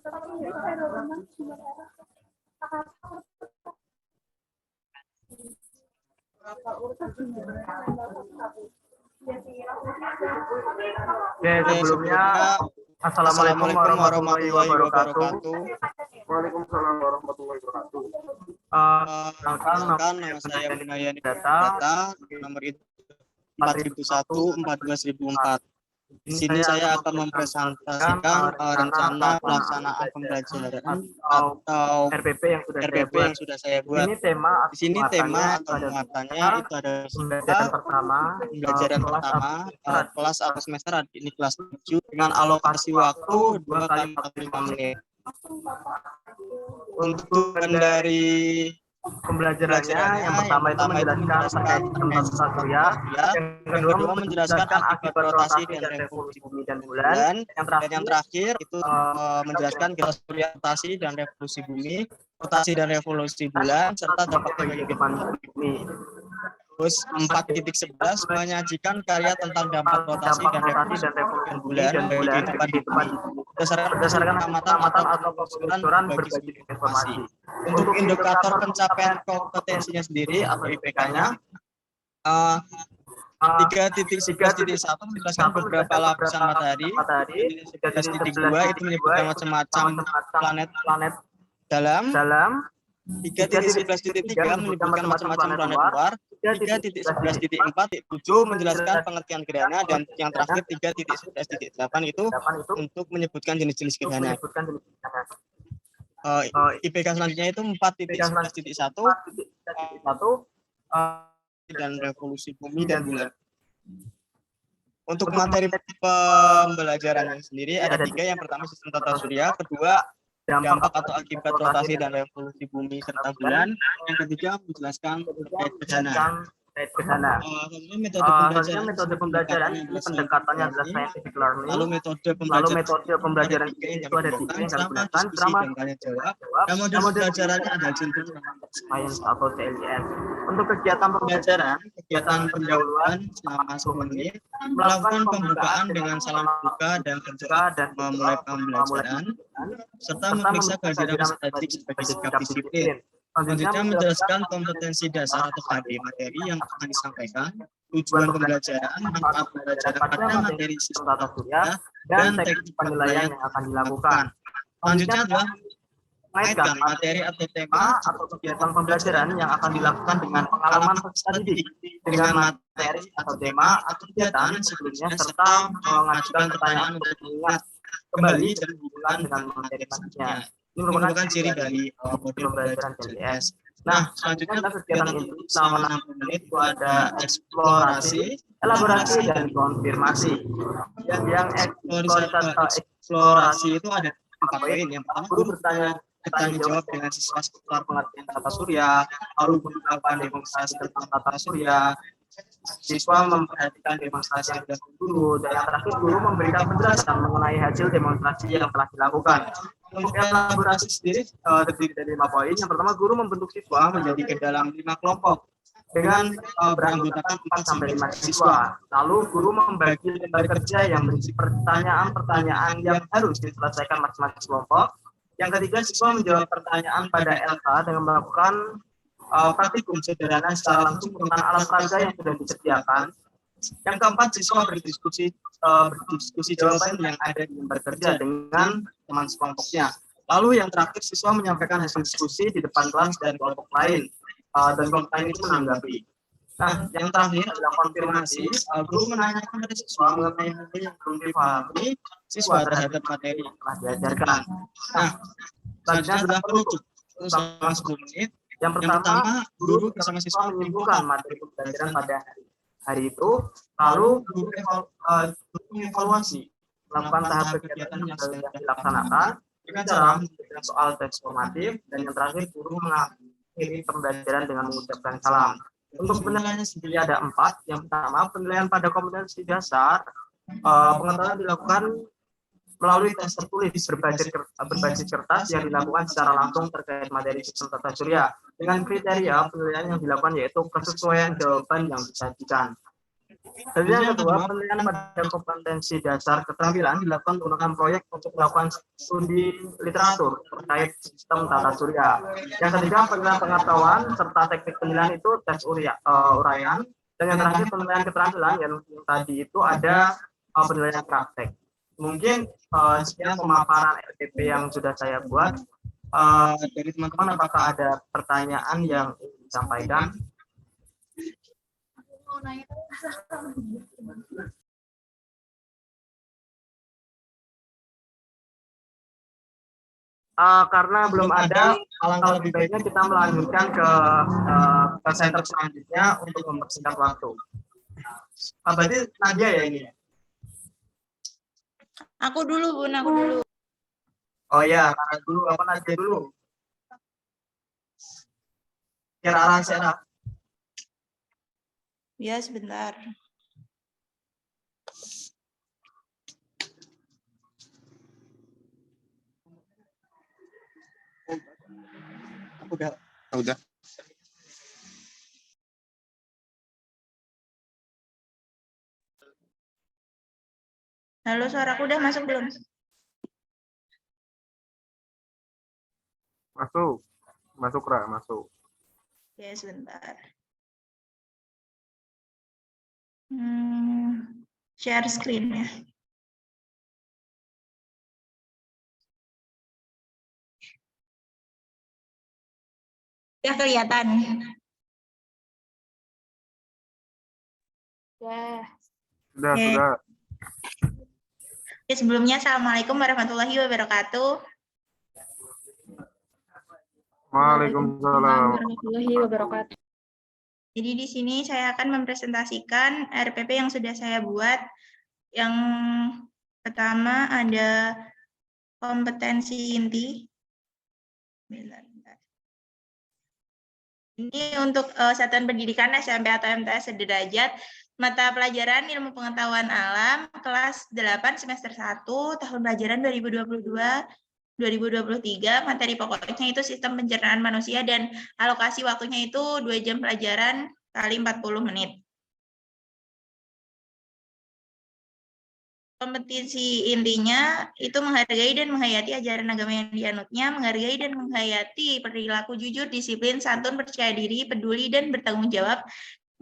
Oke, sebelumnya Assalamualaikum warahmatullahi wabarakatuh. Waalaikumsalam warahmatullahi wabarakatuh. Perkenalkan, nama saya Bunayani Data, nomor itu 4001 14004. Di sini saya akan mempresentasikan rencana pelaksanaan pembelajaran atau RPP yang sudah saya buat. Di sini tema atau muatannya itu ada pembelajaran pertama kelas atau semester ini kelas 7 dengan alokasi waktu 2 kali 45 menit. Untuk dari pembelajarannya, yang pertama itu menjelaskan terkait tentang tata surya, yang kedua menjelaskan akibat rotasi dan revolusi bumi dan bulan, dan yang terakhir itu menjelaskan surya, rotasi dan revolusi bumi, rotasi dan revolusi bulan, serta dampak bagi kehidupan bumi. Terus 4.11 menyajikan karya tentang dampak rotasi dan revolusi bulan bagi kehidupan bumi berdasarkan amatan atau penelusuran berbagi informasi. Untuk indikator pencapaian kompetensinya sendiri atau IPK-nya 3.11.1 menjelaskan beberapa lapisan matahari, 3.11.2 itu menyebutkan macam-macam planet dalam, 3.11.3 menyebutkan macam-macam planet luar, 3.11.4 menjelaskan pengertian gerhana, dan yang terakhir 3.11.8 itu untuk menyebutkan jenis-jenis gerhana. IPK selanjutnya itu 4.11.1 dan revolusi bumi dan bulan. Untuk materi pembelajarannya sendiri ada 3. Yang pertama sistem tata surya, kedua dampak atau akibat rotasi dan revolusi bumi serta bulan, yang ketiga menjelaskan terkait gerhana. Metode pembelajaran ini pendekatannya adalah scientific learning. Lalu metode pembelajaran itu ada 3 yang kita gunakan, drama dan tanya jawab. Dan model pembelajarannya ada Children Science atau CLS. Untuk kegiatan pembelajaran, kegiatan pendahuluan selama 10 menit, melakukan pembukaan dengan salam buka dan berdoa dan memulai pembelajaran, serta memeriksa kehadiran statistik sebagai sikap disiplin. Selanjutnya menjelaskan kompetensi dasar atau KD materi yang akan disampaikan, tujuan pembelajaran, manfaat pembelajaran pada materi sistem tata surya, dan teknik penilaian yang akan dilakukan. Selanjutnya adalah mengaitkan materi atau tema atau kegiatan pembelajaran yang akan dilakukan dengan pengalaman peserta didik dengan materi atau tema atau kegiatan sebelumnya, serta mengajukan pertanyaan untuk mengingat kembali dan berhubungan dengan materi selanjutnya. Ini merupakan ciri dari model pembelajaran CLS. Nah, selanjutnya adalah kegiatan inti selama 60 menit itu ada eksplorasi, elaborasi, dan konfirmasi. Yang eksplorasi itu ada 4 poin. Yang pertama, guru bertanya jawab dengan siswa seputar pengertian tata surya, lalu melakukan demonstrasi tentang tata surya. Siswa memperhatikan demonstrasi yang dilakukan guru, dan yang terakhir guru memberikan penjelasan mengenai hasil demonstrasi yang telah dilakukan. Untuk elaborasi sendiri terdiri dari 5 poin. Yang pertama, guru membentuk siswa menjadi ke dalam 5 kelompok dengan beranggotakan 4-5 siswa. Lalu guru membagi lembar kerja yang berisi pertanyaan-pertanyaan yang harus diselesaikan masing-masing kelompok. Yang ketiga, siswa menjawab pertanyaan pada LK dengan melakukan praktikum sederhana secara langsung tentang alat peraga yang sudah disediakan. Yang keempat, siswa berdiskusi jawaban yang ada di lembar kerja dengan teman sekelompoknya. Lalu yang terakhir, siswa menyampaikan hasil diskusi di depan kelas dan kelompok lain, dan kelompok lain itu menanggapi. Nah, yang terakhir adalah konfirmasi. Guru menanyakan pada siswa mengenai hal yang belum dipahami siswa terhadap materi yang telah diajarkan. Nah, selanjutnya adalah penutup selama 10 menit. Yang pertama, guru bersama siswa menyimpulkan materi pembelajaran pada hari itu, lalu guru mengevaluasi, melakukan tahap kegiatan yang sudah dilaksanakan dengan cara memberikan soal teks formatif, dan yang terakhir guru mengakhiri pembelajaran dengan mengucapkan salam. Untuk penilaiannya sendiri ada 4. Yang pertama, penilaian pada kompetensi dasar. Pengetahuan dilakukan melalui tes tertulis berbasis kertas yang dilakukan secara langsung terkait materi sistem tata surya dengan kriteria penilaian yang dilakukan yaitu kesesuaian jawaban yang disajikan. Jadi yang kedua, penilaian pada kompetensi dasar keterampilan dilakukan menggunakan proyek untuk melakukan studi literatur terkait sistem tata surya. Yang ketiga, penilaian pengetahuan serta teknik penilaian itu tes uraian. Dan yang terakhir, penilaian keterampilan yang tadi itu ada penilaian praktek. Mungkin sekian pemaparan RPP yang sudah saya buat. Dari teman-teman, apakah ada pertanyaan yang ingin disampaikan? Karena belum ada, alangkah lebih baiknya kita melanjutkan ke center selanjutnya untuk mempersingkat waktu. Berarti Nadia ya ini? Aku dulu, Bun, aku dulu. Oh ya, Rara dulu, apa Nadia dulu? Kira Rara. Ya, sebentar. Udah. Halo, suaraku udah masuk belum? Masuk Ra, masuk. Ya, sebentar. Share screen ya. Udah kelihatan. Sudah. Ya, sebelumnya Assalamualaikum warahmatullahi wabarakatuh. Waalaikumsalam warahmatullahi wabarakatuh. Jadi di sini saya akan mempresentasikan RPP yang sudah saya buat. Yang pertama ada kompetensi inti. Ini untuk satuan pendidikan SMP atau MTS sederajat, mata pelajaran ilmu pengetahuan alam, kelas 8 semester 1, tahun pelajaran 2022-2023, materi pokoknya itu sistem pencernaan manusia dan alokasi waktunya itu 2 jam pelajaran kali 40 menit. Kompetensi intinya itu menghargai dan menghayati ajaran agama yang dianutnya, menghargai dan menghayati perilaku jujur, disiplin, santun, percaya diri, peduli, dan bertanggung jawab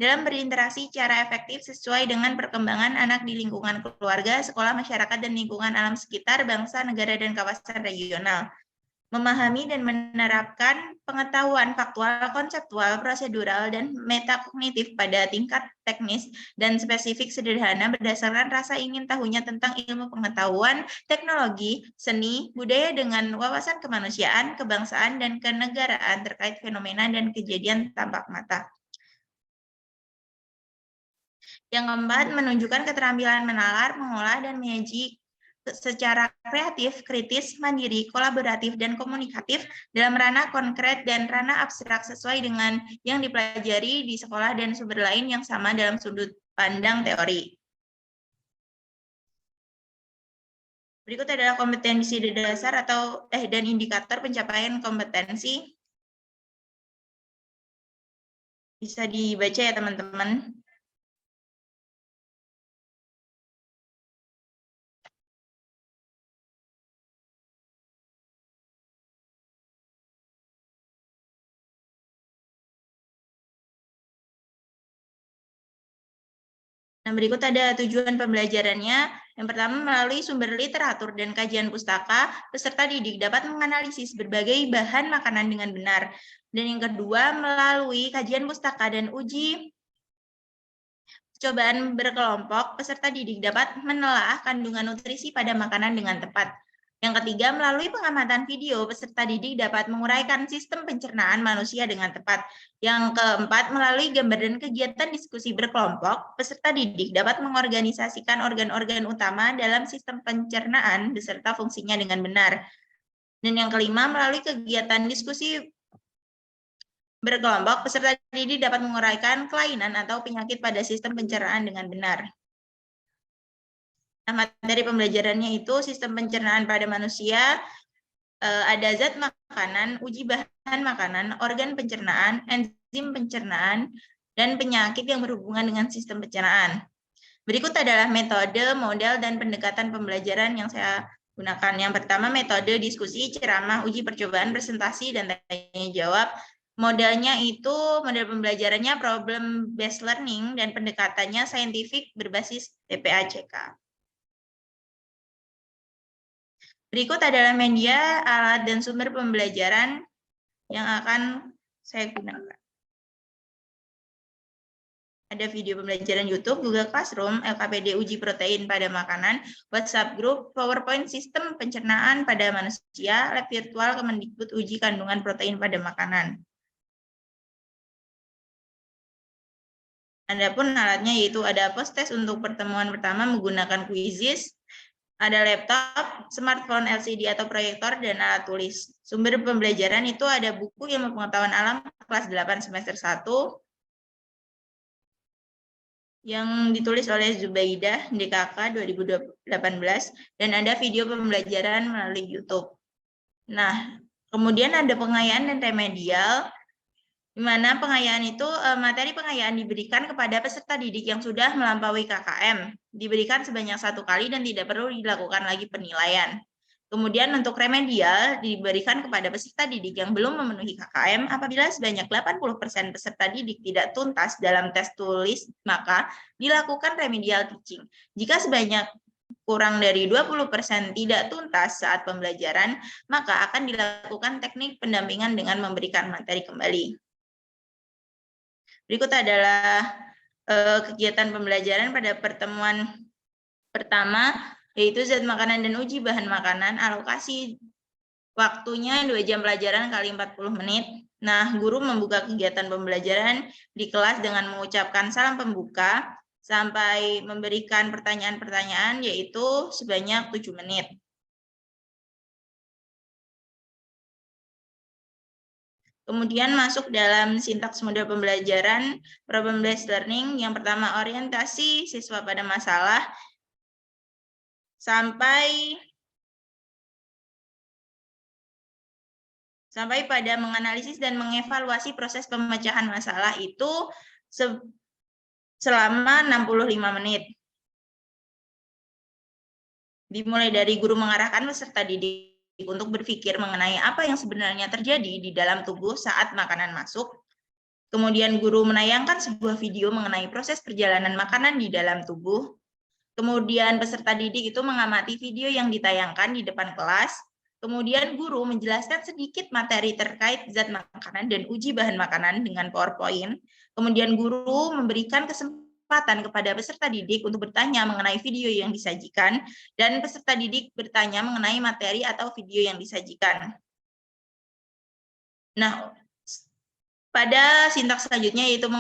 dalam berinteraksi secara efektif sesuai dengan perkembangan anak di lingkungan keluarga, sekolah, masyarakat, dan lingkungan alam sekitar, bangsa, negara, dan kawasan regional. Memahami dan menerapkan pengetahuan faktual, konseptual, prosedural, dan metakognitif pada tingkat teknis dan spesifik sederhana berdasarkan rasa ingin tahunya tentang ilmu pengetahuan, teknologi, seni, budaya dengan wawasan kemanusiaan, kebangsaan, dan kenegaraan terkait fenomena dan kejadian tampak mata. Yang keempat, menunjukkan keterampilan menalar, mengolah, dan menyaji secara kreatif, kritis, mandiri, kolaboratif, dan komunikatif dalam ranah konkret dan ranah abstrak sesuai dengan yang dipelajari di sekolah dan sumber lain yang sama dalam sudut pandang teori. Berikut adalah kompetensi dasar atau dan indikator pencapaian kompetensi. Bisa dibaca ya teman-teman. Nah, berikut ada tujuan pembelajarannya. Yang pertama, melalui sumber literatur dan kajian pustaka, peserta didik dapat menganalisis berbagai bahan makanan dengan benar. Dan yang kedua, melalui kajian pustaka dan uji percobaan berkelompok, peserta didik dapat menelaah kandungan nutrisi pada makanan dengan tepat. Yang ketiga, melalui pengamatan video, peserta didik dapat menguraikan sistem pencernaan manusia dengan tepat. Yang keempat, melalui gambar dan kegiatan diskusi berkelompok, peserta didik dapat mengorganisasikan organ-organ utama dalam sistem pencernaan beserta fungsinya dengan benar. Dan yang kelima, melalui kegiatan diskusi berkelompok, peserta didik dapat menguraikan kelainan atau penyakit pada sistem pencernaan dengan benar. Nah, materi pembelajarannya itu sistem pencernaan pada manusia, ada zat makanan, uji bahan makanan, organ pencernaan, enzim pencernaan, dan penyakit yang berhubungan dengan sistem pencernaan. Berikut adalah metode, model, dan pendekatan pembelajaran yang saya gunakan. Yang pertama, metode diskusi, ceramah, uji percobaan, presentasi, dan tanya jawab. Modelnya itu, model pembelajarannya problem based learning, dan pendekatannya saintifik berbasis TPACK. Berikut adalah media, alat, dan sumber pembelajaran yang akan saya gunakan. Ada video pembelajaran YouTube, Google Classroom, LKPD uji protein pada makanan, WhatsApp Group, PowerPoint sistem pencernaan pada manusia, lab virtual Kemendikbud uji kandungan protein pada makanan. Adapun alatnya yaitu ada post-test untuk pertemuan pertama menggunakan Quizizz, ada laptop, smartphone LCD atau proyektor, dan alat tulis. Sumber pembelajaran itu ada buku Ilmu Pengetahuan Alam kelas 8 semester 1, yang ditulis oleh Zubaidah DKK 2018, dan ada video pembelajaran melalui YouTube. Nah, kemudian ada pengayaan dan remedial, di mana pengayaan itu materi pengayaan diberikan kepada peserta didik yang sudah melampaui KKM, diberikan sebanyak 1 kali dan tidak perlu dilakukan lagi penilaian. Kemudian untuk remedial diberikan kepada peserta didik yang belum memenuhi KKM apabila sebanyak 80% peserta didik tidak tuntas dalam tes tulis, maka dilakukan remedial teaching. Jika sebanyak kurang dari 20% tidak tuntas saat pembelajaran, maka akan dilakukan teknik pendampingan dengan memberikan materi kembali. Berikut adalah kegiatan pembelajaran pada pertemuan pertama, yaitu zat makanan dan uji bahan makanan, alokasi waktunya 2 jam pelajaran kali 40 menit. Nah, guru membuka kegiatan pembelajaran di kelas dengan mengucapkan salam pembuka sampai memberikan pertanyaan-pertanyaan, yaitu sebanyak 7 menit. Kemudian masuk dalam sintaks model pembelajaran, problem based learning. Yang pertama, orientasi siswa pada masalah, sampai pada menganalisis dan mengevaluasi proses pemecahan masalah itu selama 65 menit. Dimulai dari guru mengarahkan peserta didik untuk berpikir mengenai apa yang sebenarnya terjadi di dalam tubuh saat makanan masuk. Kemudian guru menayangkan sebuah video mengenai proses perjalanan makanan di dalam tubuh. Kemudian peserta didik itu mengamati video yang ditayangkan di depan kelas. Kemudian guru menjelaskan sedikit materi terkait zat makanan dan uji bahan makanan dengan PowerPoint. Kemudian guru memberikan kesempatan kepada peserta didik untuk bertanya mengenai video yang disajikan, dan peserta didik bertanya mengenai materi atau video yang disajikan. Nah, pada sintaks selanjutnya yaitu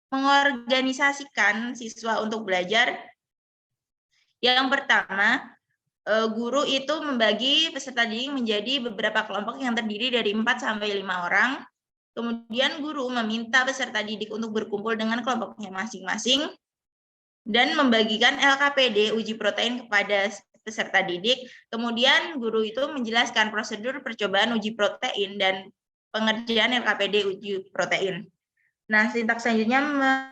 mengorganisasikan siswa untuk belajar. Yang pertama, guru itu membagi peserta didik menjadi beberapa kelompok yang terdiri dari 4-5 orang. Kemudian guru meminta peserta didik untuk berkumpul dengan kelompoknya masing-masing dan membagikan LKPD uji protein kepada peserta didik. Kemudian guru itu menjelaskan prosedur percobaan uji protein dan pengerjaan LKPD uji protein. Nah, sintaks selanjutnya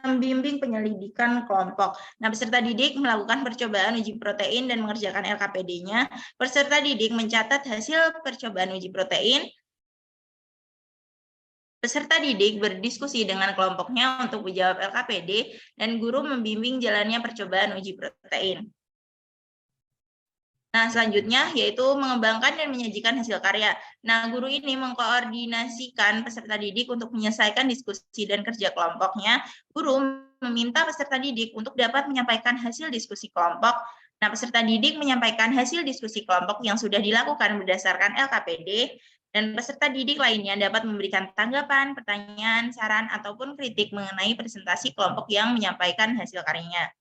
membimbing penyelidikan kelompok. Nah, peserta didik melakukan percobaan uji protein dan mengerjakan LKPD-nya. Peserta didik mencatat hasil percobaan uji protein. Peserta didik berdiskusi dengan kelompoknya untuk menjawab LKPD, dan guru membimbing jalannya percobaan uji protein. Nah, selanjutnya yaitu mengembangkan dan menyajikan hasil karya. Nah, guru ini mengkoordinasikan peserta didik untuk menyelesaikan diskusi dan kerja kelompoknya. Guru meminta peserta didik untuk dapat menyampaikan hasil diskusi kelompok. Nah, peserta didik menyampaikan hasil diskusi kelompok yang sudah dilakukan berdasarkan LKPD, dan peserta didik lainnya dapat memberikan tanggapan, pertanyaan, saran, ataupun kritik mengenai presentasi kelompok yang menyampaikan hasil karyanya.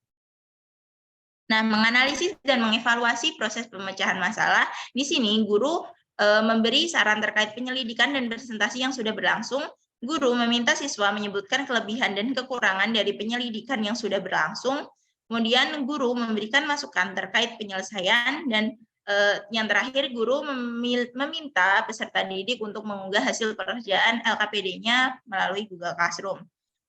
Nah, menganalisis dan mengevaluasi proses pemecahan masalah. Di sini guru memberi saran terkait penyelidikan dan presentasi yang sudah berlangsung. Guru meminta siswa menyebutkan kelebihan dan kekurangan dari penyelidikan yang sudah berlangsung. Kemudian guru memberikan masukan terkait penyelesaian, dan yang terakhir guru meminta peserta didik untuk mengunggah hasil pekerjaan LKPD-nya melalui Google Classroom.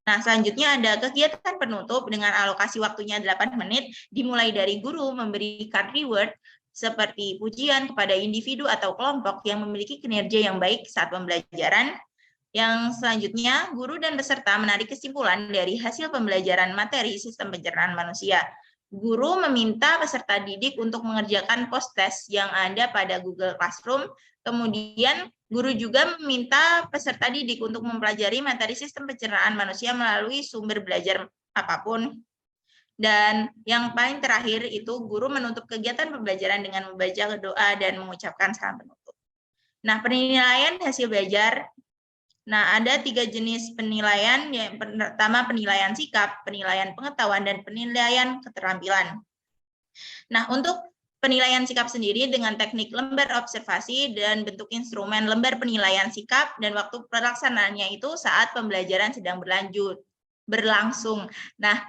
Nah, selanjutnya ada kegiatan penutup dengan alokasi waktunya 8 menit, dimulai dari guru memberikan reward seperti pujian kepada individu atau kelompok yang memiliki kinerja yang baik saat pembelajaran. Yang selanjutnya, guru dan peserta menarik kesimpulan dari hasil pembelajaran materi sistem pencernaan manusia. Guru meminta peserta didik untuk mengerjakan post-test yang ada pada Google Classroom. Kemudian, guru juga meminta peserta didik untuk mempelajari materi sistem pencernaan manusia melalui sumber belajar apapun. Dan yang paling terakhir itu guru menutup kegiatan pembelajaran dengan membaca doa dan mengucapkan salam penutup. Nah, penilaian hasil belajar. Nah, ada 3 jenis penilaian. Yang pertama, penilaian sikap, penilaian pengetahuan, dan penilaian keterampilan. Nah, untuk penilaian sikap sendiri dengan teknik lembar observasi dan bentuk instrumen lembar penilaian sikap, dan waktu pelaksanaannya itu saat pembelajaran sedang berlangsung. Nah,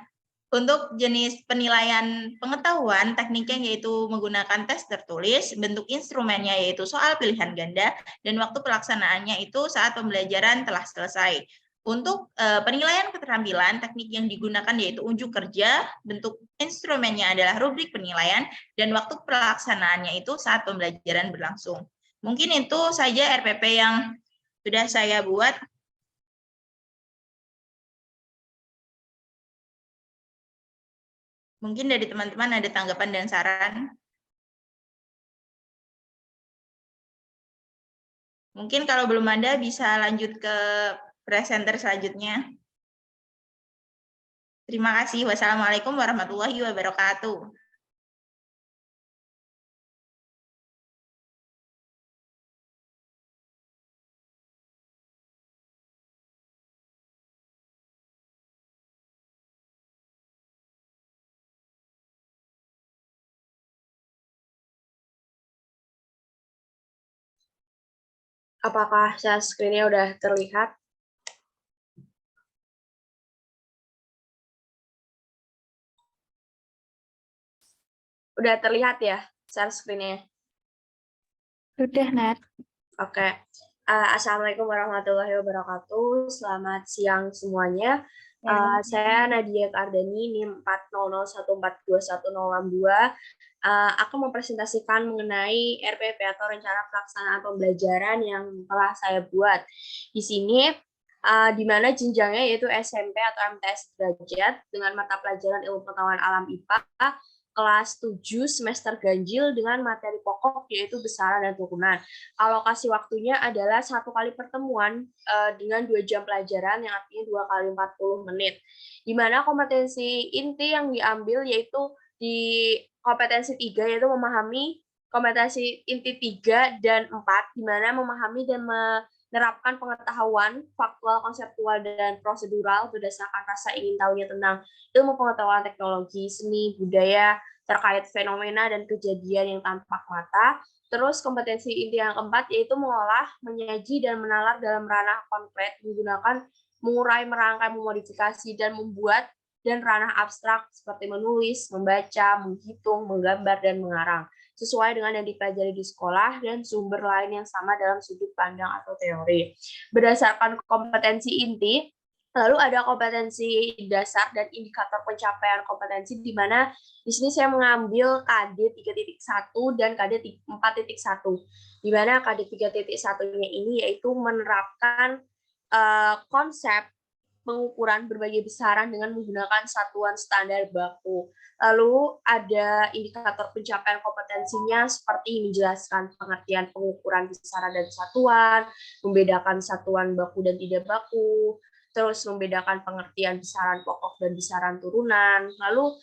untuk jenis penilaian pengetahuan, tekniknya yaitu menggunakan tes tertulis, bentuk instrumennya yaitu soal pilihan ganda, dan waktu pelaksanaannya itu saat pembelajaran telah selesai. Untuk penilaian keterampilan, teknik yang digunakan yaitu unjuk kerja, bentuk instrumennya adalah rubrik penilaian, dan waktu pelaksanaannya itu saat pembelajaran berlangsung. Mungkin itu saja RPP yang sudah saya buat. Mungkin dari teman-teman ada tanggapan dan saran. Mungkin kalau belum ada bisa lanjut ke presenter selanjutnya. Terima kasih. Wassalamualaikum warahmatullahi wabarakatuh. Apakah share screen-nya udah terlihat? Udah terlihat ya share screen-nya? Sudah, Nat. Oke. Assalamualaikum warahmatullahi wabarakatuh. Selamat siang semuanya. Saya Nadia Kardani, NIM 400142162. Akan mempresentasikan mengenai RPP atau Rencana Pelaksanaan Pembelajaran yang telah saya buat. Di sini, di mana jenjangnya yaitu SMP atau MTS derajat dengan mata pelajaran Ilmu Pengetahuan Alam IPA, kelas 7 semester ganjil dengan materi pokok yaitu besaran dan turunan. Alokasi waktunya adalah 1 kali pertemuan dengan 2 jam pelajaran yang artinya 2 kali 40 menit. Di mana kompetensi inti yang diambil yaitu di kompetensi 3 yaitu memahami kompetensi inti 3 dan 4 di mana memahami dan menerapkan pengetahuan faktual, konseptual, dan prosedural berdasarkan rasa ingin tahunya tentang ilmu pengetahuan teknologi, seni, budaya, terkait fenomena dan kejadian yang tampak mata. Terus kompetensi inti yang keempat yaitu mengolah, menyaji, dan menalar dalam ranah konkret menggunakan mengurai, merangkai, memodifikasi, dan membuat, dan ranah abstrak seperti menulis, membaca, menghitung, menggambar, dan mengarang sesuai dengan yang dipelajari di sekolah dan sumber lain yang sama dalam sudut pandang atau teori. Berdasarkan kompetensi inti, lalu ada kompetensi dasar dan indikator pencapaian kompetensi, di mana di sini saya mengambil KD 3.1 dan KD 4.1. Di mana KD 3.1-nya ini yaitu menerapkan konsep pengukuran berbagai besaran dengan menggunakan satuan standar baku. Lalu ada indikator pencapaian kompetensinya seperti menjelaskan pengertian pengukuran besaran dan satuan, membedakan satuan baku dan tidak baku, terus membedakan pengertian besaran pokok dan besaran turunan, lalu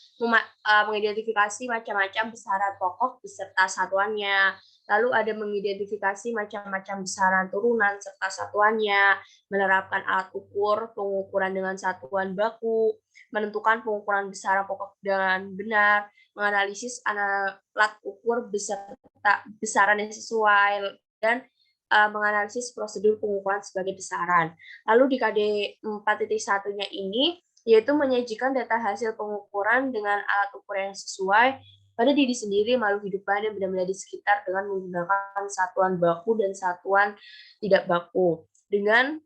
mengidentifikasi macam-macam besaran pokok beserta satuannya, lalu ada mengidentifikasi macam-macam besaran turunan serta satuannya, menerapkan alat ukur pengukuran dengan satuan baku, menentukan pengukuran besaran pokok dengan benar, menganalisis alat ukur beserta besaran yang sesuai, dan menganalisis prosedur pengukuran sebagai besaran. Lalu di KD 4.1-nya ini, yaitu menyajikan data hasil pengukuran dengan alat ukur yang sesuai pada diri sendiri, makhluk hidup lain, dan benda-benda di sekitar dengan menggunakan satuan baku dan satuan tidak baku. Dengan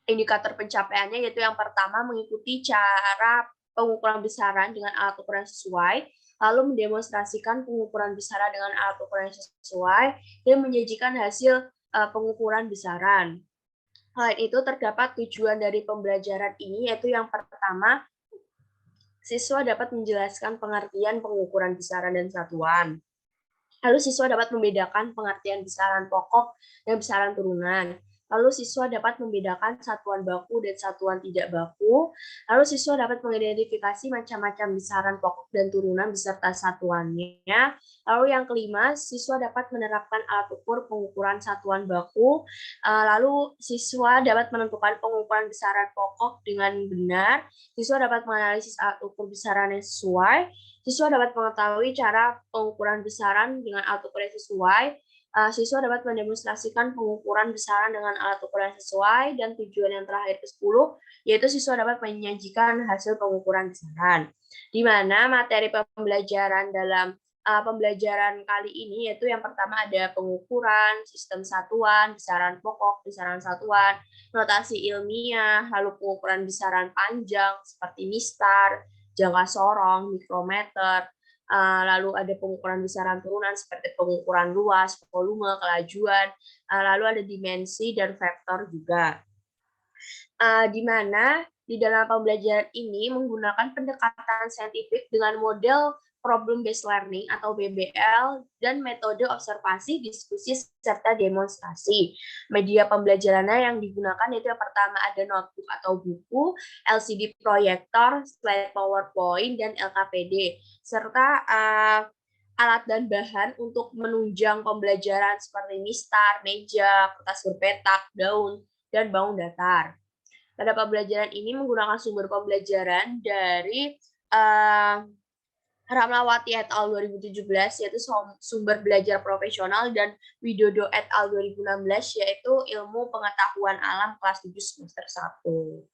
indikator pencapaiannya, yaitu yang pertama mengikuti cara pengukuran besaran dengan alat ukuran sesuai, lalu mendemonstrasikan pengukuran besaran dengan alat ukuran sesuai, dan menyajikan hasil pengukuran besaran. Selain itu, terdapat tujuan dari pembelajaran ini, yaitu yang pertama, siswa dapat menjelaskan pengertian pengukuran besaran dan satuan. Lalu siswa dapat membedakan pengertian besaran pokok dan besaran turunan. Lalu siswa dapat membedakan satuan baku dan satuan tidak baku. Lalu siswa dapat mengidentifikasi macam-macam besaran pokok dan turunan beserta satuannya. Lalu yang kelima, siswa dapat menerapkan alat ukur pengukuran satuan baku. Lalu siswa dapat menentukan pengukuran besaran pokok dengan benar. Siswa dapat menganalisis alat ukur besaran yang sesuai. Siswa dapat mengetahui cara pengukuran besaran dengan alat ukur yang sesuai. Siswa dapat mendemonstrasikan pengukuran besaran dengan alat ukur yang sesuai, dan tujuan yang terakhir ke-10, yaitu siswa dapat menyajikan hasil pengukuran besaran. Di mana materi pembelajaran dalam pembelajaran kali ini, yaitu yang pertama ada pengukuran, sistem satuan, besaran pokok, besaran satuan, notasi ilmiah, lalu pengukuran besaran panjang seperti mistar, jangka sorong, mikrometer, lalu ada pengukuran besaran turunan seperti pengukuran luas, volume, kelajuan, lalu ada dimensi dan vektor juga. Di mana di dalam pembelajaran ini menggunakan pendekatan saintifik dengan model problem based learning atau BBL dan metode observasi, diskusi, serta demonstrasi. Media pembelajarannya yang digunakan itu yang pertama ada notebook atau buku, LCD proyektor, slide PowerPoint, dan LKPD, serta alat dan bahan untuk menunjang pembelajaran seperti mistar, meja, kertas berpetak, daun, dan bangun datar. Pada pembelajaran ini menggunakan sumber pembelajaran dari Ramlawati et al. 2017, yaitu sumber belajar profesional, dan Widodo et al. 2016, yaitu ilmu pengetahuan alam kelas 7 semester 1.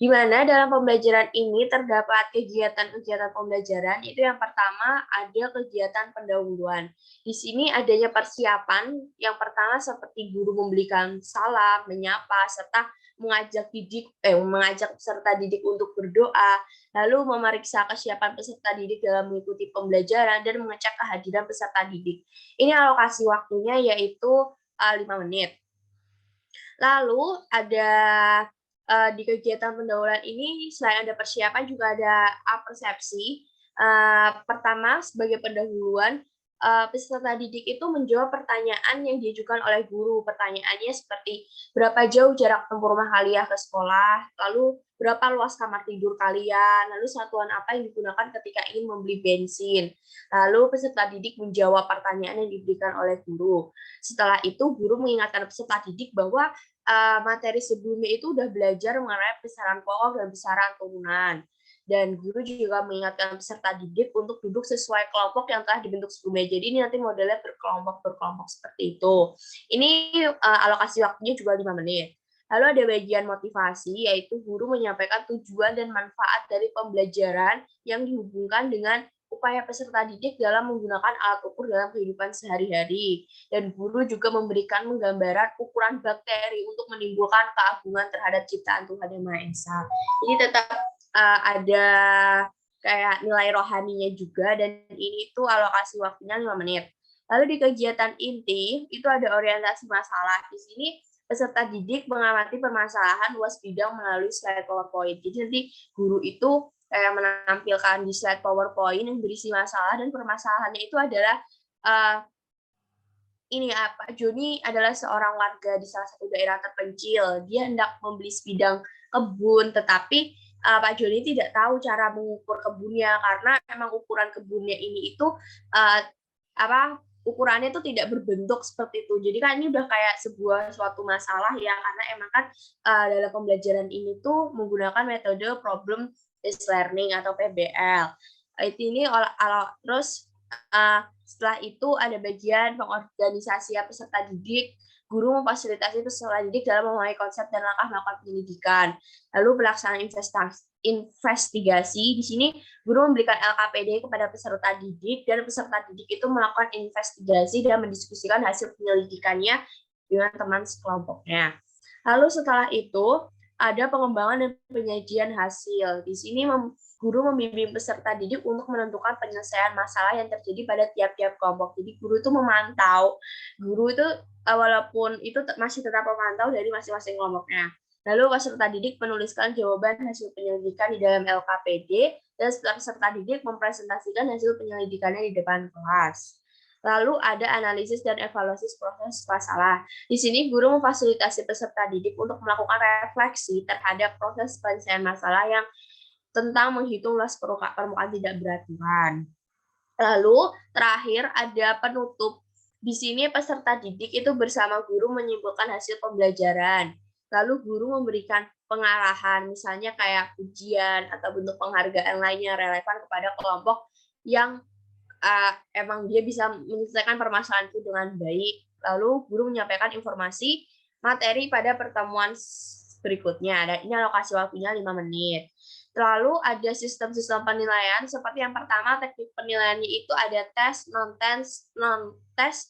Di mana dalam pembelajaran ini terdapat kegiatan-kegiatan pembelajaran, itu yang pertama ada kegiatan pendahuluan. Di sini adanya persiapan, yang pertama seperti guru memberikan salam, menyapa, serta mengajak peserta didik untuk berdoa, lalu memeriksa kesiapan peserta didik dalam mengikuti pembelajaran, dan mengecek kehadiran peserta didik. Ini alokasi waktunya yaitu 5 menit. Lalu ada di kegiatan pendahuluan ini, selain ada persiapan juga ada persepsi. Pertama, sebagai pendahuluan, peserta didik itu menjawab pertanyaan yang diajukan oleh guru. Pertanyaannya seperti, berapa jauh jarak tempuh rumah kalian ke sekolah, lalu berapa luas kamar tidur kalian, lalu satuan apa yang digunakan ketika ingin membeli bensin. Lalu peserta didik menjawab pertanyaan yang diberikan oleh guru. Setelah itu, guru mengingatkan peserta didik bahwa materi sebelumnya itu udah belajar mengenai besaran pokok dan besaran turunan. Dan guru juga mengingatkan peserta didik untuk duduk sesuai kelompok yang telah dibentuk sebelumnya. Jadi ini nanti modelnya berkelompok seperti itu. Ini alokasi waktunya juga 5 menit. Lalu ada bagian motivasi, yaitu guru menyampaikan tujuan dan manfaat dari pembelajaran yang dihubungkan dengan upaya peserta didik dalam menggunakan alat ukur dalam kehidupan sehari-hari. Dan guru juga memberikan penggambaran ukuran bakteri untuk menimbulkan keagungan terhadap ciptaan Tuhan Yang Maha Esa. Ini tetap ada kayak nilai rohaninya juga, dan ini tuh alokasi waktunya 5 menit. Lalu di kegiatan inti itu ada orientasi masalah. Di sini peserta didik mengamati permasalahan luas bidang melalui slide PowerPoint. Jadi nanti guru itu menampilkan di slide PowerPoint yang berisi masalah, dan permasalahannya itu adalah Pak Joni adalah seorang warga di salah satu daerah terpencil. Dia hendak membeli sebidang kebun, tetapi Pak Joni tidak tahu cara mengukur kebunnya, karena memang ukuran kebunnya ini itu ukurannya itu tidak berbentuk seperti itu. Jadi kan ini udah kayak suatu masalah ya, karena emang kan dalam pembelajaran ini tuh menggunakan metode problem based learning atau PBL. Terus setelah itu ada bagian pengorganisasian peserta didik. Guru memfasilitasi peserta didik dalam memahami konsep dan langkah melakukan penyelidikan. Lalu pelaksanaan investigasi. Di sini guru memberikan LKPD kepada peserta didik, dan peserta didik itu melakukan investigasi dan mendiskusikan hasil penyelidikannya dengan teman sekelompoknya. Lalu setelah itu ada pengembangan dan penyajian hasil. Di sini guru membimbing peserta didik untuk menentukan penyelesaian masalah yang terjadi pada tiap-tiap kelompok. Jadi guru itu memantau, guru itu walaupun itu masih tetap memantau dari masing-masing kelompoknya. Lalu peserta didik menuliskan jawaban hasil penyelidikan di dalam LKPD dan peserta didik mempresentasikan hasil penyelidikannya di depan kelas. Lalu ada analisis dan evaluasi proses masalah. Di sini guru memfasilitasi peserta didik untuk melakukan refleksi terhadap proses penyelesaian masalah yang tentang menghitung luas permukaan tidak beraturan. Lalu terakhir ada penutup. Di sini peserta didik itu bersama guru menyimpulkan hasil pembelajaran. Lalu guru memberikan pengarahan, misalnya kayak ujian atau bentuk penghargaan lainnya relevan kepada kelompok yang emang dia bisa menyelesaikan permasalahan itu dengan baik. Lalu guru menyampaikan informasi materi pada pertemuan berikutnya. Dan ini alokasi waktunya 5 menit. Lalu ada sistem-sistem penilaian, seperti yang pertama teknik penilaiannya itu ada tes, non-tes,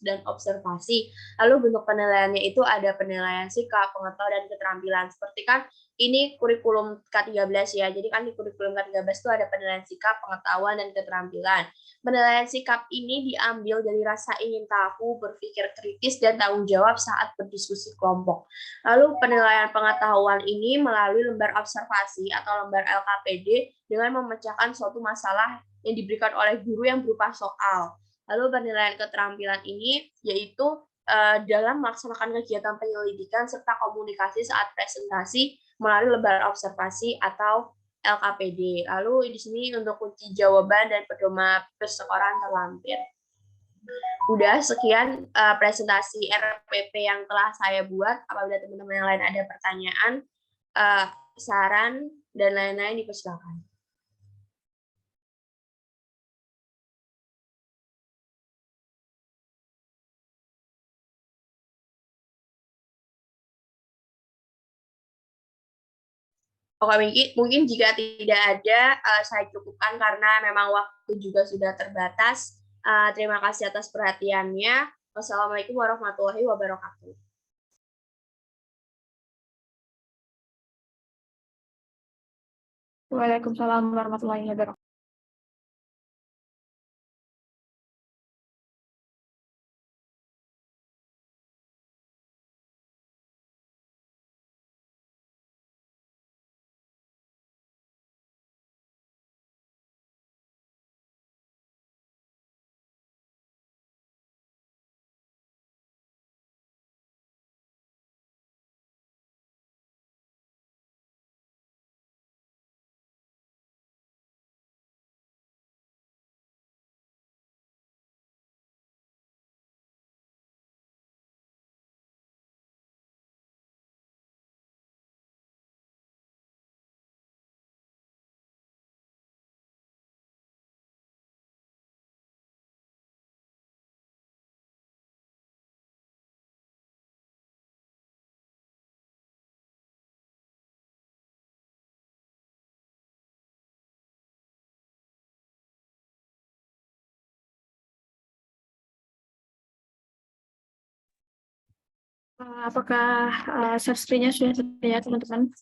dan observasi. Lalu bentuk penilaiannya itu ada penilaian sikap, pengetahuan, dan keterampilan. Seperti kan ini kurikulum K13 ya, jadi kan di kurikulum K13 itu ada penilaian sikap, pengetahuan, dan keterampilan. Penilaian sikap ini diambil dari rasa ingin tahu, berpikir kritis, dan tanggung jawab saat berdiskusi kelompok. Lalu penilaian pengetahuan ini melalui lembar observasi atau lembar LKPD dengan memecahkan suatu masalah yang diberikan oleh guru yang berupa soal. Lalu penilaian keterampilan ini yaitu dalam melaksanakan kegiatan penyelidikan serta komunikasi saat presentasi melalui lembar observasi atau LKPD. Lalu di sini untuk kunci jawaban dan pedoman persekoran terlampir. Udah sekian presentasi RPP yang telah saya buat. Apabila teman-teman yang lain ada pertanyaan, saran, dan lain-lain dipersilakan. Oke, mungkin jika tidak ada, saya cukupkan karena memang waktu juga sudah terbatas. Terima kasih atas perhatiannya. Wassalamualaikum warahmatullahi wabarakatuh. Waalaikumsalam warahmatullahi wabarakatuh. Apakah share screen-nya sudah terlihat, teman-teman?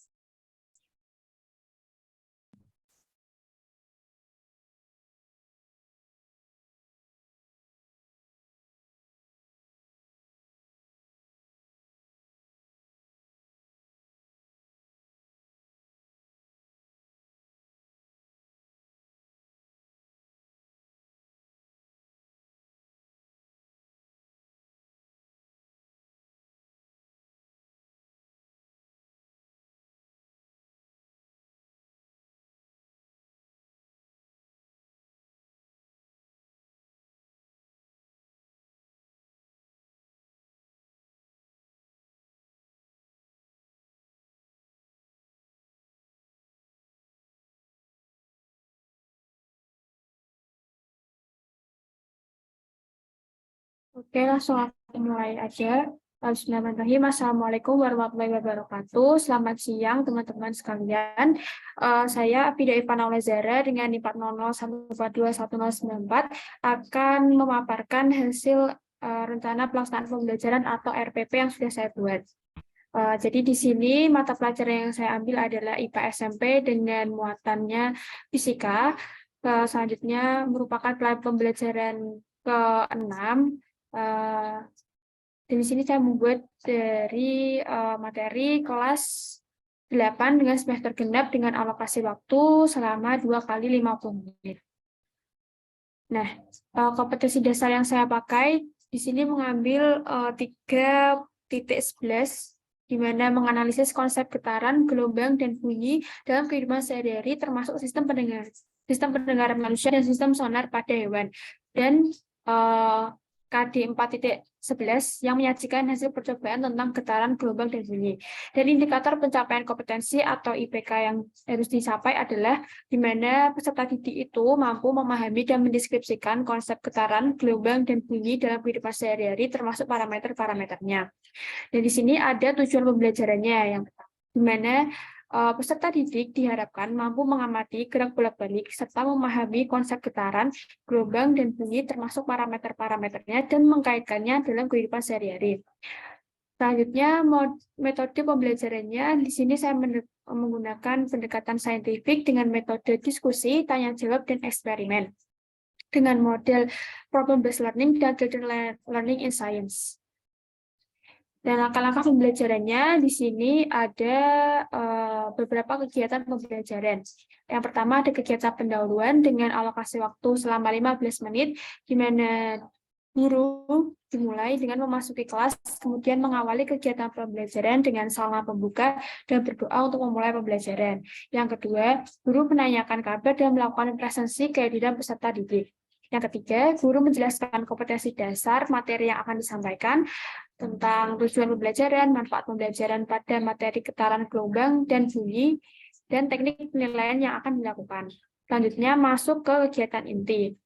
Oke, langsung aku mulai aja. Bismillahirrahmanirrahim. Assalamualaikum warahmatullahi wabarakatuh. Selamat siang, teman-teman sekalian. Saya Abida Ivana Zara dengan NIM 400142194 akan memaparkan hasil rencana pelaksanaan pembelajaran atau RPP yang sudah saya buat. Jadi di sini mata pelajaran yang saya ambil adalah IPA SMP dengan muatannya fisika. Selanjutnya merupakan pembelajaran ke-6. Dan di sini saya membuat dari materi kelas 8 dengan semester genap dengan alokasi waktu selama 2 kali 50 menit. Nah, kompetensi dasar yang saya pakai di sini mengambil 3.11, di mana menganalisis konsep getaran, gelombang, dan bunyi dalam kehidupan sehari-hari, termasuk sistem pendengaran manusia dan sistem sonar pada hewan. Dan KD 4.11 yang menyajikan hasil percobaan tentang getaran, gelombang, dan bunyi. Dan indikator pencapaian kompetensi atau IPK yang harus dicapai adalah di mana peserta didik itu mampu memahami dan mendeskripsikan konsep getaran, gelombang, dan bunyi dalam kehidupan sehari-hari termasuk parameter-parameternya. Dan di sini ada tujuan pembelajarannya yang di mana peserta didik diharapkan mampu mengamati gerak bolak-balik serta memahami konsep getaran, gelombang, dan bunyi termasuk parameter-parameternya dan mengkaitkannya dalam kehidupan sehari-hari. Selanjutnya, metode pembelajarannya di sini saya menggunakan pendekatan saintifik dengan metode diskusi, tanya jawab, dan eksperimen dengan model problem-based learning dan guided learning in science. Dan langkah-langkah pembelajarannya di sini ada beberapa kegiatan pembelajaran. Yang pertama ada kegiatan pendahuluan dengan alokasi waktu selama 15 menit, di mana guru dimulai dengan memasuki kelas, kemudian mengawali kegiatan pembelajaran dengan salam pembuka dan berdoa untuk memulai pembelajaran. Yang kedua, guru menanyakan kabar dan melakukan presensi kehadiran peserta didik. Yang ketiga, guru menjelaskan kompetensi dasar materi yang akan disampaikan, tentang tujuan pembelajaran, manfaat pembelajaran pada materi getaran, gelombang, dan bunyi, dan teknik penilaian yang akan dilakukan. Selanjutnya masuk ke kegiatan inti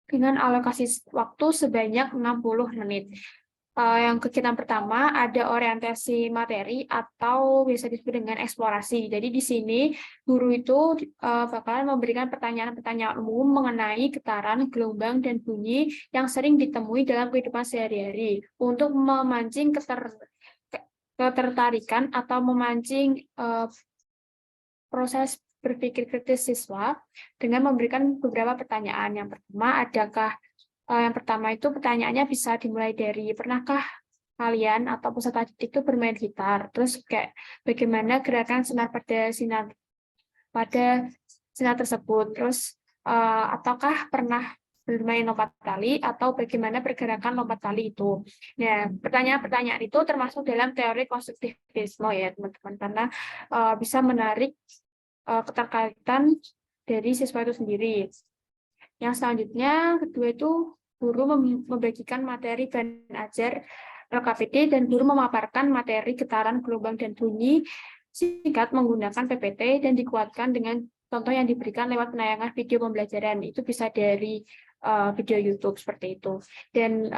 dengan alokasi waktu sebanyak 60 menit. Yang kegiatan pertama ada orientasi materi atau bisa disebut dengan eksplorasi. Jadi di sini guru itu bakalan memberikan pertanyaan-pertanyaan umum mengenai getaran, gelombang, dan bunyi yang sering ditemui dalam kehidupan sehari-hari untuk memancing ketertarikan atau memancing proses berpikir kritis siswa dengan memberikan beberapa pertanyaan. Yang pertama itu pertanyaannya bisa dimulai dari pernahkah kalian atau peserta didik itu bermain gitar? Terus kayak bagaimana gerakan senar pada sinar tersebut? Terus ataukah pernah bermain lompat tali atau bagaimana pergerakan lompat tali itu? Nah, pertanyaan-pertanyaan itu termasuk dalam teori konstruktivisme ya teman-teman, karena bisa menarik keterkaitan dari siswa itu sendiri. Yang selanjutnya, kedua itu guru membagikan materi bahan ajar LKPD dan guru memaparkan materi getaran, gelombang, dan bunyi singkat menggunakan PPT dan dikuatkan dengan contoh yang diberikan lewat penayangan video pembelajaran. Itu bisa dari video YouTube seperti itu. Dan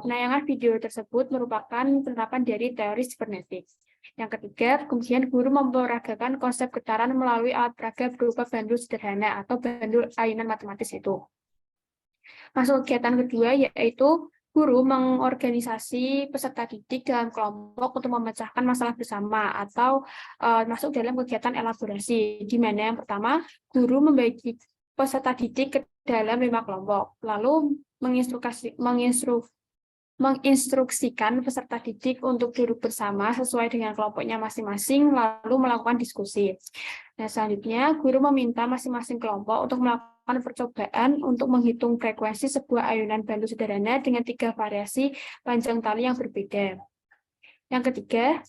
penayangan video tersebut merupakan penerapan dari teori sibernetik. Yang ketiga, kemudian guru memperagakan konsep getaran melalui alat peraga berupa bandul sederhana atau bandul ayunan matematis itu. Masuk kegiatan kedua, yaitu guru mengorganisasi peserta didik dalam kelompok untuk memecahkan masalah bersama atau masuk dalam kegiatan elaborasi, di mana yang pertama, guru membagi peserta didik ke dalam 5 kelompok, lalu menginstruksikan peserta didik untuk duduk bersama sesuai dengan kelompoknya masing-masing, lalu melakukan diskusi. Nah, selanjutnya, guru meminta masing-masing kelompok untuk melakukan percobaan untuk menghitung frekuensi sebuah ayunan bandul sederhana dengan 3 variasi panjang tali yang berbeda. Yang ketiga,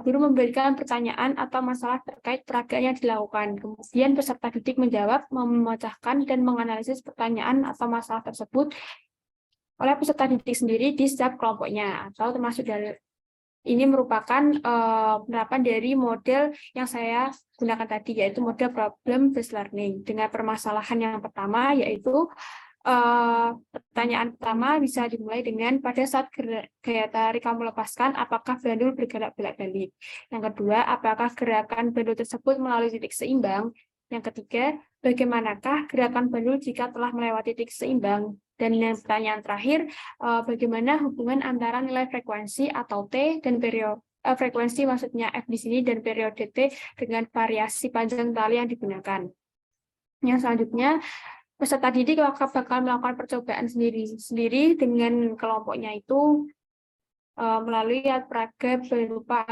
guru memberikan pertanyaan atau masalah terkait peragaan yang dilakukan. Kemudian peserta didik menjawab, memecahkan, dan menganalisis pertanyaan atau masalah tersebut oleh peserta didik sendiri di setiap kelompoknya, atau termasuk dari ini merupakan penerapan dari model yang saya gunakan tadi, yaitu model problem-based learning. Dengan permasalahan yang pertama, yaitu pertanyaan pertama bisa dimulai dengan pada saat gaya tarik kamu lepaskan, apakah bandul bergerak bolak-balik? Yang kedua, apakah gerakan bandul tersebut melalui titik seimbang? Yang ketiga, bagaimanakah gerakan bandul jika telah melewati titik seimbang? Dan yang pertanyaan terakhir, bagaimana hubungan antara nilai frekuensi atau T dan frekuensi maksudnya F di sini dan periode T dengan variasi panjang tali yang digunakan. Yang selanjutnya, peserta didik bakal melakukan percobaan sendiri dengan kelompoknya itu melalui alat peraga berupa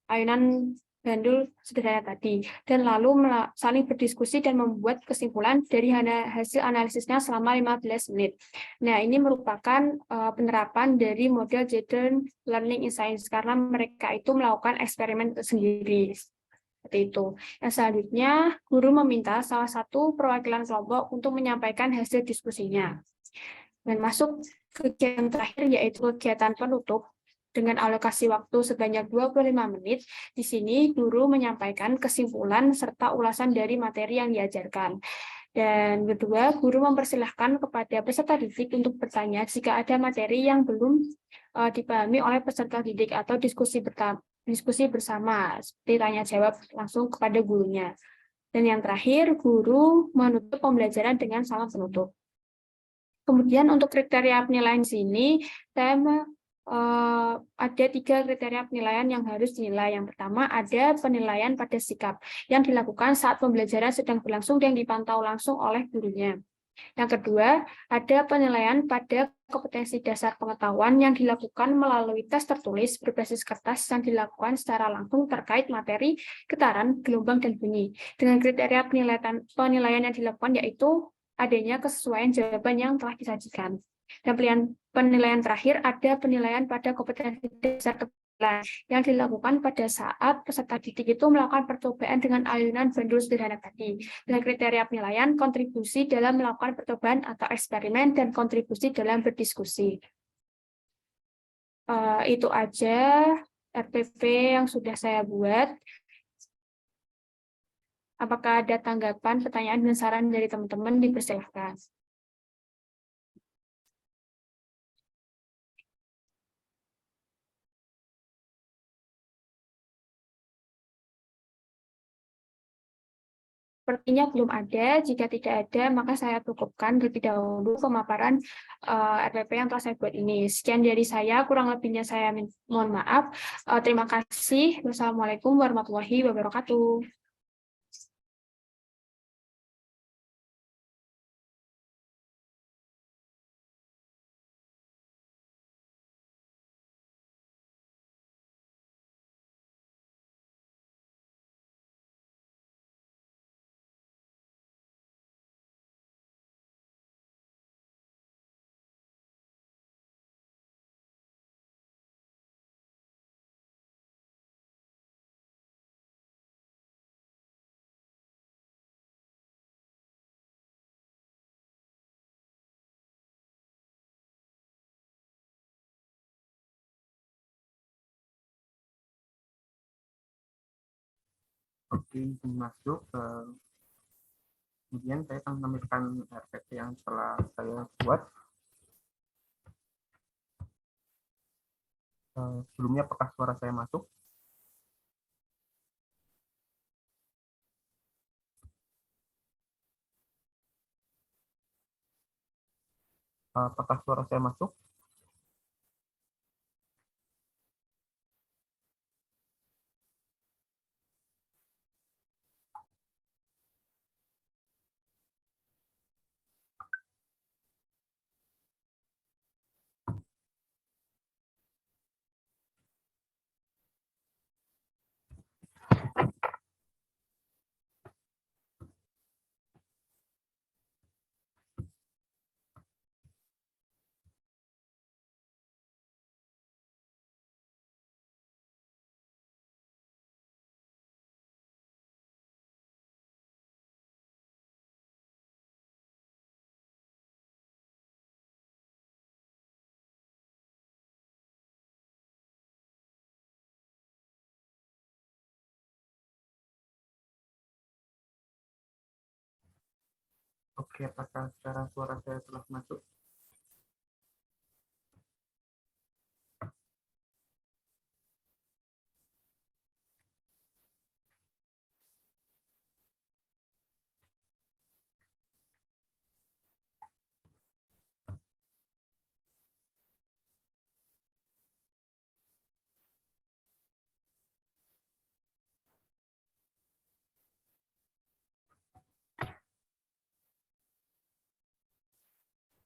ayunan bandul sederhana tadi, dan lalu saling berdiskusi dan membuat kesimpulan dari hasil analisisnya selama 15 menit. Nah, ini merupakan penerapan dari model Jadon Learning in Science karena mereka itu melakukan eksperimen sendiri. Seperti itu. Yang selanjutnya, guru meminta salah satu perwakilan kelompok untuk menyampaikan hasil diskusinya. Dan masuk ke kegiatan terakhir, yaitu kegiatan penutup dengan alokasi waktu sebanyak 25 menit. Di sini, guru menyampaikan kesimpulan serta ulasan dari materi yang diajarkan. Dan kedua, guru mempersilahkan kepada peserta didik untuk bertanya jika ada materi yang belum dipahami oleh peserta didik atau diskusi bersama, seperti tanya jawab langsung kepada gurunya. Dan yang terakhir, guru menutup pembelajaran dengan salam penutup. Kemudian untuk kriteria penilaian sini, saya ada 3 kriteria penilaian yang harus dinilai. Yang pertama, ada penilaian pada sikap yang dilakukan saat pembelajaran sedang berlangsung dan dipantau langsung oleh gurunya. Yang kedua, ada penilaian pada kompetensi dasar pengetahuan yang dilakukan melalui tes tertulis berbasis kertas yang dilakukan secara langsung terkait materi, getaran, gelombang, dan bunyi. Dengan kriteria penilaian yang dilakukan yaitu adanya kesesuaian jawaban yang telah disajikan. Dan penilaian terakhir ada penilaian pada kompetensi dasar keterampilan yang dilakukan pada saat peserta didik itu melakukan percobaan dengan ayunan bandul sederhana tadi. Dengan kriteria penilaian, kontribusi dalam melakukan percobaan atau eksperimen, dan kontribusi dalam berdiskusi. Itu aja RPP yang sudah saya buat. Apakah ada tanggapan, pertanyaan, dan saran dari teman-teman? Dipersilakan. Sepertinya belum ada. Jika tidak ada, maka saya cukupkan terlebih dahulu pemaparan RPP yang telah saya buat ini. Sekian dari saya, kurang lebihnya saya mohon maaf. Terima kasih. Wassalamualaikum warahmatullahi wabarakatuh. Oke, izin masuk. Kemudian saya akan menampilkan RPP yang telah saya buat. Sebelumnya, apakah suara saya masuk? Apakah suara saya masuk? Oke, apakah sekarang suara saya telah masuk?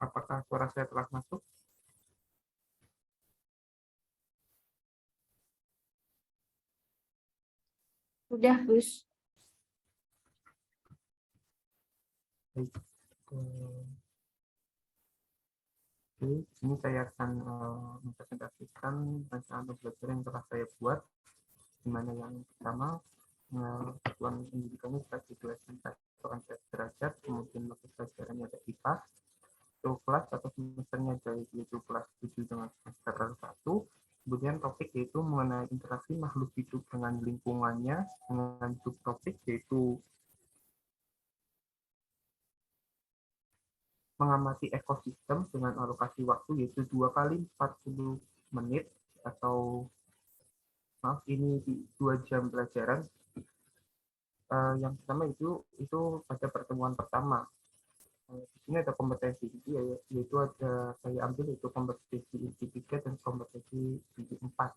Apakah suara saya telah masuk? Udah, Gus. Baik. Oke, ini saya akan mempresentasikan rencana pembelajaran yang telah saya buat, di mana yang pertama satuan pendidikannya sebagai belasan atau angka derajat, kemudian mata pelajarannya ada IPA, itu kelas atau semesternya yaitu kelas 7 dengan semester 1. Kemudian topik yaitu mengenai interaksi makhluk hidup dengan lingkungannya, dengan subtopik yaitu mengamati ekosistem dengan alokasi waktu yaitu 2 kali 40 menit atau maaf ini 2 jam pelajaran. Yang pertama itu pada pertemuan pertama. Di sini ada kompetensi yaitu ada saya ambil itu kompetensi inti 3 dan kompetensi inti 4.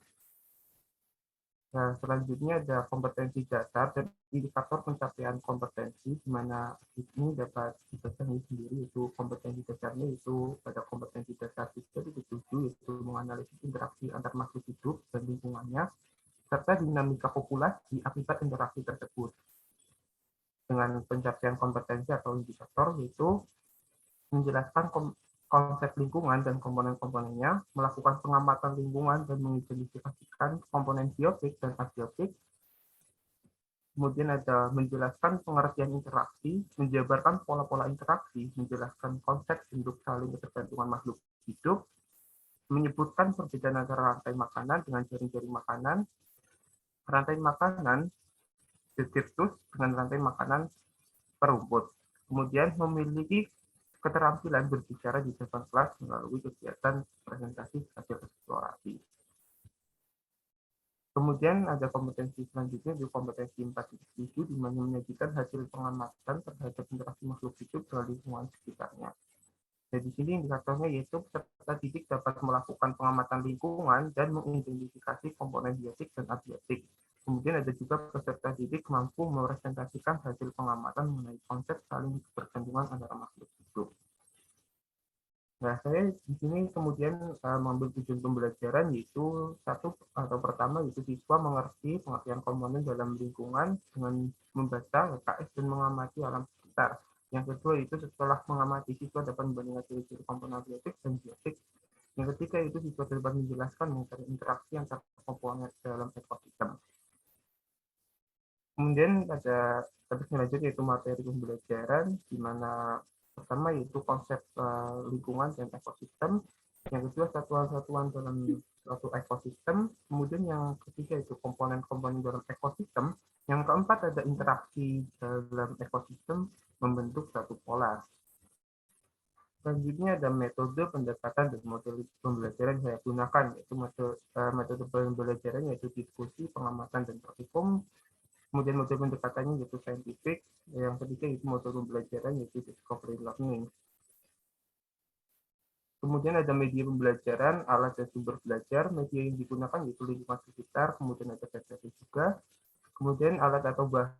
Nah, selanjutnya ada kompetensi dasar dan indikator pencapaian kompetensi, di mana ini dapat dibaca sendiri, itu kompetensi dasarnya itu pada kompetensi dasar 3 itu 7, yaitu menganalisis interaksi antar makhluk hidup dan lingkungannya, serta dinamika populasi akibat interaksi tersebut. Dengan pencapaian kompetensi atau indikator, yaitu menjelaskan konsep lingkungan dan komponen-komponennya, melakukan pengamatan lingkungan dan mengidentifikasikan komponen biotik dan abiotik. Kemudian ada menjelaskan pengertian interaksi, menjabarkan pola-pola interaksi, menjelaskan konsep bentuk saling ketergantungan makhluk hidup, menyebutkan perbedaan antara rantai makanan dengan jaring-jaring makanan, rantai makanan detritus dengan rantai makanan perumput. Kemudian memiliki keterampilan berbicara di depan kelas melalui kegiatan presentasi hasil eksplorasi. Kemudian ada kompetensi selanjutnya di kompetensi 4.7 di mana menyajikan hasil pengamatan terhadap interaksi makhluk hidup dengan lingkungan sekitarnya. Nah, di sini indikatornya yaitu peserta didik dapat melakukan pengamatan lingkungan dan mengidentifikasi komponen biotik dan abiotik. Kemudian ada juga peserta didik mampu merepresentasikan hasil pengamatan mengenai konsep saling bergantungan antara makhluk hidup. Nah, saya di sini kemudian mengambil tujuan pembelajaran yaitu atau pertama yaitu siswa mengerti pengertian komponen dalam lingkungan dengan membaca LKS dan mengamati alam sekitar. Yang kedua itu setelah mengamati siswa dapat membandingkan ciri-ciri komponen abiotik dan biotik. Yang ketiga itu siswa dapat menjelaskan mengenai interaksi antar komponen dalam ekosistem. Kemudian ada topik selanjutnya yaitu materi pembelajaran, di mana pertama yaitu konsep lingkungan dan ekosistem, yang kedua satuan-satuan dalam suatu ekosistem, kemudian yang ketiga itu komponen-komponen dalam ekosistem, yang keempat ada interaksi dalam ekosistem membentuk satu pola. Selanjutnya ada metode pendekatan dan model pembelajaran yang saya gunakan, yaitu metode pembelajaran yaitu diskusi, pengamatan, dan praktikum. Kemudian model pendekatannya yaitu saintifik, yang ketiga itu model pembelajaran yaitu discovery learning. Kemudian ada media pembelajaran, alat dan sumber belajar, media yang digunakan yaitu lingkungan sekitar, kemudian ada PPT juga, kemudian alat atau bahan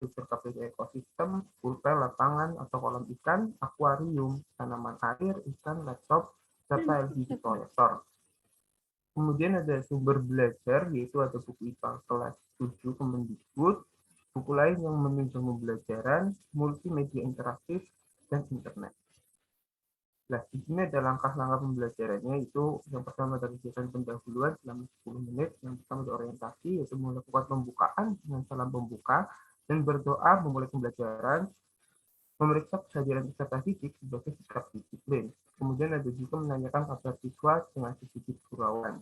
terkait ekosistem, pulpen, lapangan atau kolam ikan, akuarium, tanaman air, ikan, laptop, serta LCD proyektor. Kemudian ada sumber belajar, yaitu ada buku IPA kelas 7 Kemendikbud, buku lain yang menunjang pembelajaran, multimedia interaktif, dan internet. Nah, di sini ada langkah-langkah pembelajarannya, itu yang pertama dari kegiatan pendahuluan selama 10 menit, yang pertama ada orientasi, yaitu melakukan pembukaan dengan salam pembuka, dan berdoa memulai pembelajaran, memeriksa kesadaran peserta didik sebagai sikap disiplin. Kemudian ada juga menanyakan kabar siswa dengan sedikit gurauan.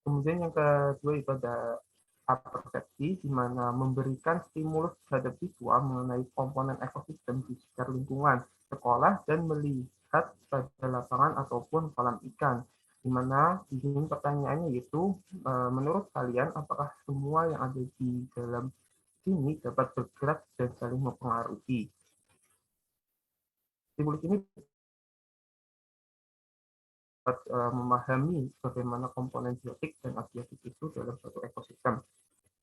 Kemudian yang kedua itu ada persepsi, di mana memberikan stimulus terhadap siswa mengenai komponen ekosistem di sekitar lingkungan sekolah dan melihat pada lapangan ataupun kolam ikan. Di mana di sini pertanyaannya yaitu menurut kalian apakah semua yang ada di dalam sini dapat bergerak dan saling mempengaruhi? Stimulus ini dapat memahami bagaimana komponen biotik dan abiotik itu dalam suatu ekosistem.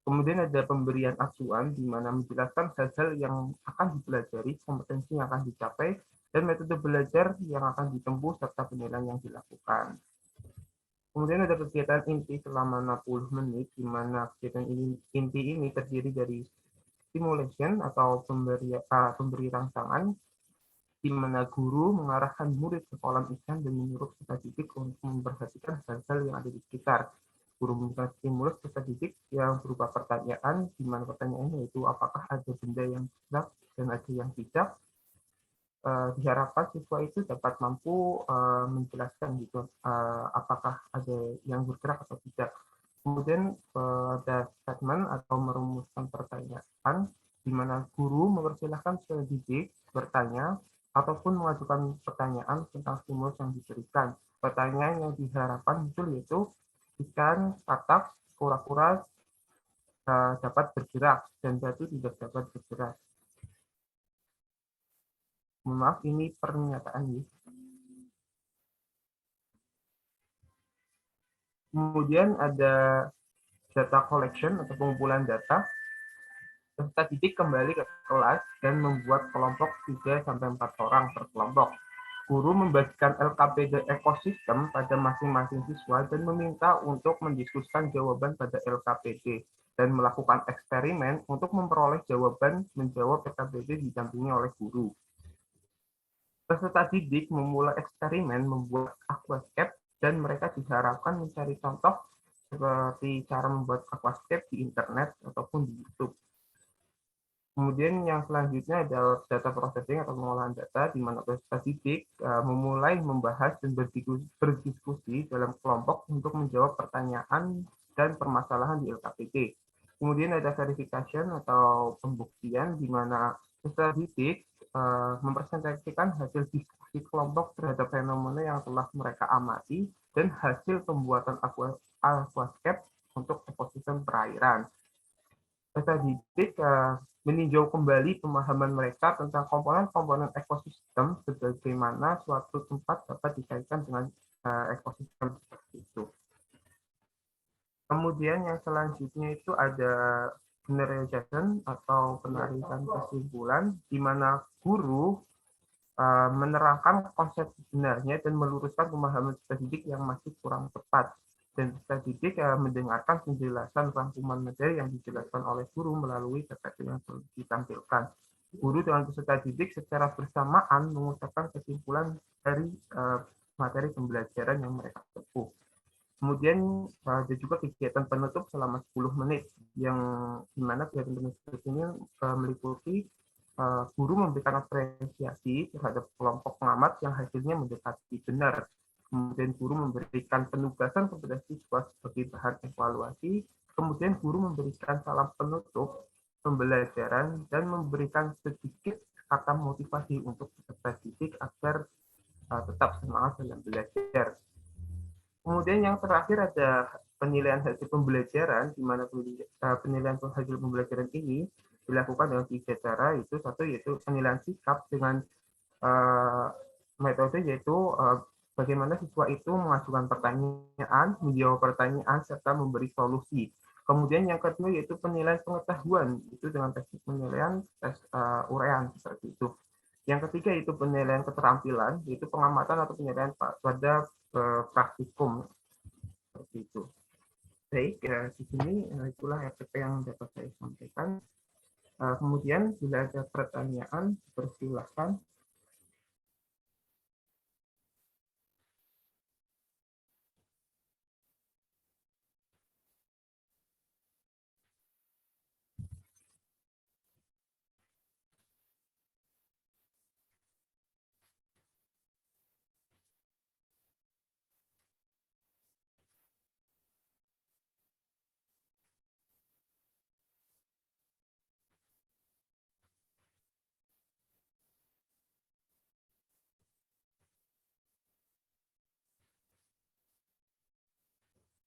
Kemudian ada pemberian acuan, di mana menjelaskan hal-hal yang akan dipelajari, kompetensi yang akan dicapai, dan metode belajar yang akan ditempuh, serta penilaian yang dilakukan. Kemudian ada kegiatan inti selama 60 menit, di mana kegiatan inti ini terdiri dari simulation atau pemberi rangsangan, di mana guru mengarahkan murid ke kolam ikan dan menyuruh peserta didik untuk memperhatikan hal-hal yang ada di sekitar. Guru memberikan stimulus peserta didik yang berupa pertanyaan, di mana pertanyaannya yaitu apakah ada benda yang gerak dan ada yang tidak. Diharapkan siswa itu dapat mampu menjelaskan gitu apakah ada yang bergerak atau tidak. Kemudian ada statement atau merumuskan pertanyaan, di mana guru mempersilahkan peserta didik bertanya ataupun mengajukan pertanyaan tentang stimulus yang diberikan. Pertanyaan yang diharapkan muncul yaitu ikan, katak, kura-kura dapat bergerak dan batu tidak dapat bergerak. Maaf, ini pernyataan ya. Kemudian ada data collection atau pengumpulan data. Peserta didik kembali ke kelas dan membuat kelompok 3-4 orang per kelompok. Guru membagikan LKPD ekosistem pada masing-masing siswa dan meminta untuk mendiskusikan jawaban pada LKPD dan melakukan eksperimen untuk memperoleh jawaban menjawab LKPD didampingi oleh guru. Peserta didik memulai eksperimen membuat aquascape dan mereka diharapkan mencari contoh seperti cara membuat aquascape di internet ataupun di YouTube. Kemudian yang selanjutnya adalah data processing atau pengolahan data, di mana peserta didik memulai membahas dan berdiskusi dalam kelompok untuk menjawab pertanyaan dan permasalahan di LKPD. Kemudian ada verification atau pembuktian, di mana peserta didik mempresentasikan hasil diskusi kelompok terhadap fenomena yang telah mereka amati dan hasil pembuatan aquascape untuk ekosistem perairan. Peserta didik meninjau kembali pemahaman mereka tentang komponen-komponen ekosistem sebagaimana suatu tempat dapat dikaitkan dengan ekosistem seperti itu. Kemudian yang selanjutnya itu ada generalization atau penarikan kesimpulan, di mana guru menerangkan konsep sebenarnya dan meluruskan pemahaman peserta didik yang masih kurang tepat. Dan peserta didik mendengarkan penjelasan rangkuman materi yang dijelaskan oleh guru melalui PPT yang ditampilkan. Guru dengan peserta didik secara bersamaan mengucapkan kesimpulan dari materi pembelajaran yang mereka tempuh. Kemudian ada juga kegiatan penutup selama 10 menit, yang dimana kegiatan penutup ini meliputi guru memberikan apresiasi terhadap kelompok pengamat yang hasilnya mendekati benar. Kemudian guru memberikan penugasan kepada siswa sebagai bahan evaluasi. Kemudian guru memberikan salam penutup pembelajaran dan memberikan sedikit kata motivasi untuk peserta didik agar tetap semangat dalam belajar. Kemudian yang terakhir ada penilaian hasil pembelajaran, di mana penilaian hasil pembelajaran ini dilakukan dengan 3 cara, yaitu satu yaitu penilaian sikap dengan metode yaitu bagaimana siswa itu mengajukan pertanyaan, menjawab pertanyaan, serta memberi solusi. Kemudian yang kedua yaitu penilaian pengetahuan, itu dengan teknik penilaian tes uraian seperti itu. Yang ketiga itu penilaian keterampilan, yaitu pengamatan atau penilaian pada praktikum seperti itu. Baik, di sini itulah RPP yang dapat saya sampaikan. Kemudian bila ada pertanyaan, persilahkan.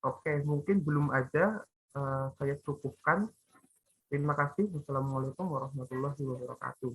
Oke, mungkin belum ada, saya cukupkan. Terima kasih. Wassalamualaikum warahmatullahi wabarakatuh.